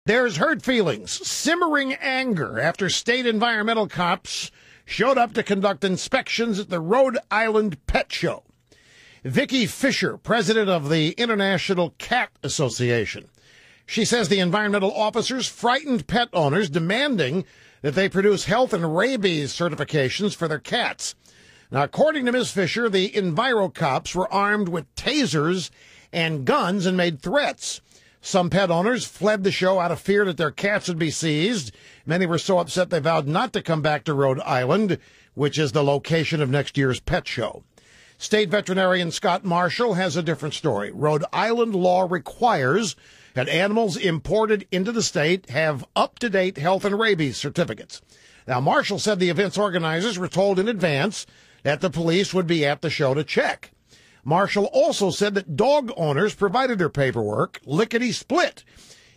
There's hurt feelings, simmering anger after state environmental cops showed up to conduct inspections at the Rhode Island Pet Show. Vicki Fisher, president of the International Cat Association. She says the environmental officers frightened pet owners, demanding that they produce health and rabies certifications for their cats. Now, according to Ms. Fisher, the Enviro cops were armed with tasers and guns and made threats. Some pet owners fled the show out of fear that their cats would be seized. Many were so upset they vowed not to come back to Rhode Island, which is the location of next year's pet show. State veterinarian Scott Marshall has a different story. Rhode Island law requires that animals imported into the state have up-to-date health and rabies certificates. Now, Marshall said the event's organizers were told in advance that the police would be at the show to check. Marshall also said that dog owners provided their paperwork, lickety-split.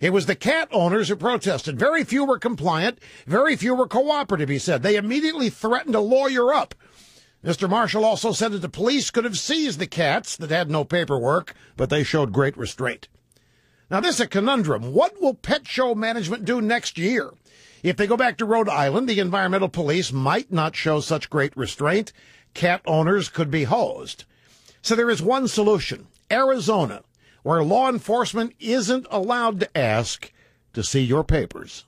It was the cat owners who protested. Very few were compliant. Very few were cooperative, he said. They immediately threatened to lawyer up. Mr. Marshall also said that the police could have seized the cats that had no paperwork, but they showed great restraint. Now, this is a conundrum. What will pet show management do next year? If they go back to Rhode Island, the environmental police might not show such great restraint. Cat owners could be hosed. So there is one solution. Arizona, where law enforcement isn't allowed to ask to see your papers.